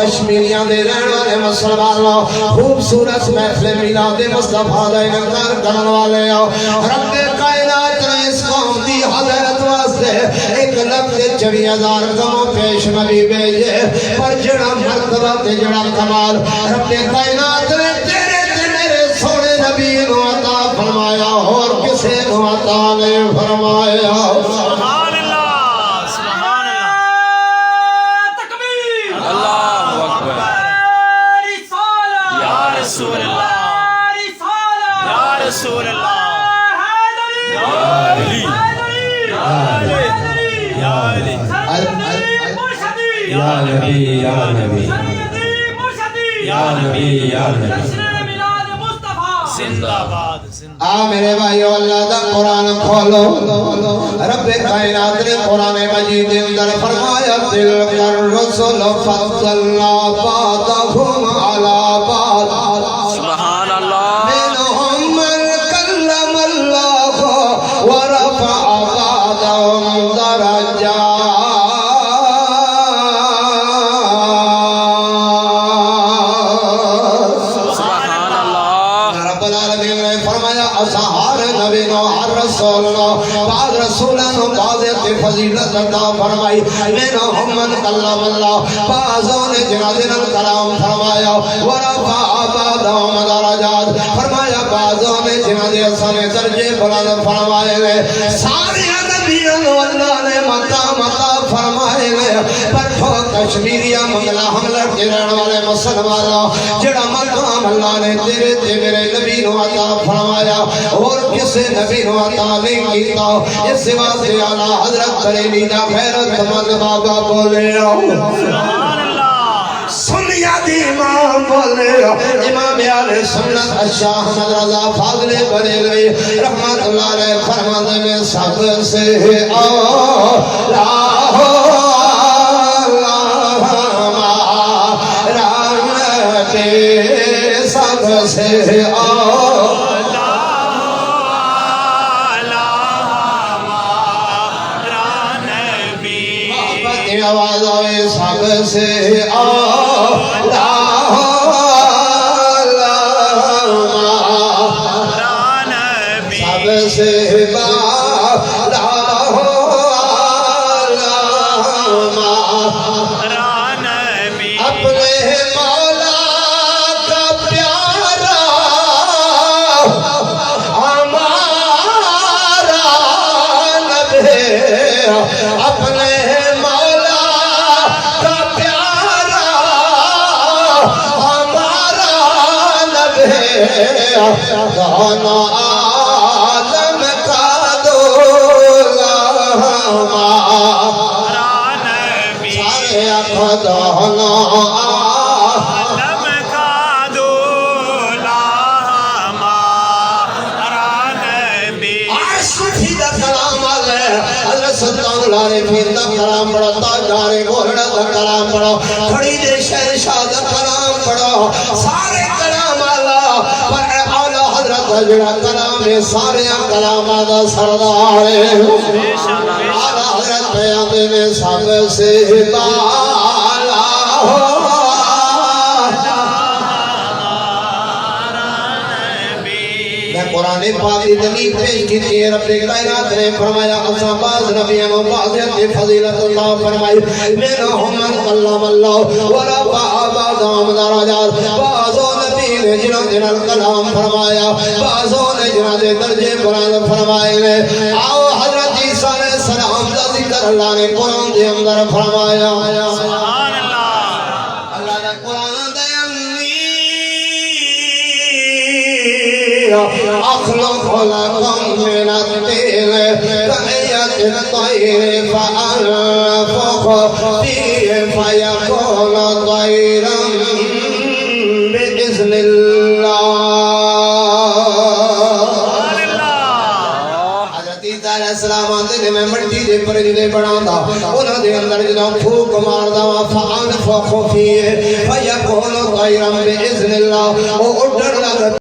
کشمیریاں دے رہن والے مسلمانوں خوبصورت محفل میلاد مصطفیٰ دا انعقاد کرن والے رب کائنات نے اس قوم دی حضرت واسطے ایک لفظ 24,000 کموں پیش نبی بھیجے پر جڑا مرتبہ تے جڑا کمال رب کائنات نے تیرے تے میرے سونے نبی نو عطا فرمایا اور کسے نو عطا نہیں فرمایا سبحان اللہ سبحان اللہ تکبیر اللہ اکبر رسالہ یا رسول اللہ رسالہ یا رسول اللہ حیدری یا علی یا نبی یا نبی یا نبی یا نبی زندہ باد میرے بھائیو اللہ دا قرآن کھولو رب کائنات نے قرآن مجید اندر فرمایا تلک الرسل فضلنا بعضهم علی بعض سبحان اللہ منهم من کلم اللہ ورفع بعضهم درجات بعض رسولانو بعض فضیلت عطا فرمائی منہم من کلم اللہ بعضوں نے جنازن کلام فرمایا ورفع بعضهم درجات فرمایا بعضوں نے جنازے حسن درجے بلند فرمائے گئے سارے نبیوں اللہ نے مقام عطا فرمائے گئے پر ہو کشمیریہ منگلا ہم لڑکے رہن والے مسلمانوں جڑا مقام اللہ نے تیرے تے میرے نبی نو عطا فرمایا اور کسے نبی نو عطا نہیں کیتا اس واسطے اعلیٰ حضرت بریلی دا خیرت مند بابا بولے سبحان اللہ سنیا دی امام بولے امام علیہ سنت الشاہ احمد رضا فاضل بریلوی رحمت اللہ علیہ فرمانے میں سب سے اولا سب سے اولا آواز آئے سب سے اولا سب سے بالا اپنے مولا کا پیارا ہمارا نبی اپنے دونوں عالم کا دولا سارے اکھو دونوں عالم کا دولا ہمارا نبی عرش فیدہ کلام آگئے حضرت سلطان العارفین دا کلام پڑھو تاجدار گولڑا دا کلام پڑھو کھڑی دے شہنشاہ دا کلام پڑھو سارے کلام اللہ پر جڑا کلام ہے سارے کلام دا سردار اعلیٰ حضرت پیاندے میں سب سے بالا میں قرآن پاک کی دلیل پیش کی تھی رب کائنات نے فرمایا اصحاب بعض نبیوں و بعض فضیلت اللہ فرمائی منہم من کلم اللہ ورفع بعضهم درجات بعضوں نبی نے جنہاں کلام فرمایا بعضوں نے جنہاں درجے بلند فرمائے آؤ حضرت عیسیٰ علیہ السلام دا ذکر اللہ نے قرآن دے اندر فرمایا سبحان اللہ اللہ نے قرآن دے اخلق لكم من الطين كهيئة الطير فأنفخ فيه فيكون طيرا بإذن الله السلام آتے میں مٹی دے پرندے بناتا انہاں دے اندر جدوں پھوک ماردا وا فانفخ فیہ فیکون طیرا باذن اللہ او اڈن لگ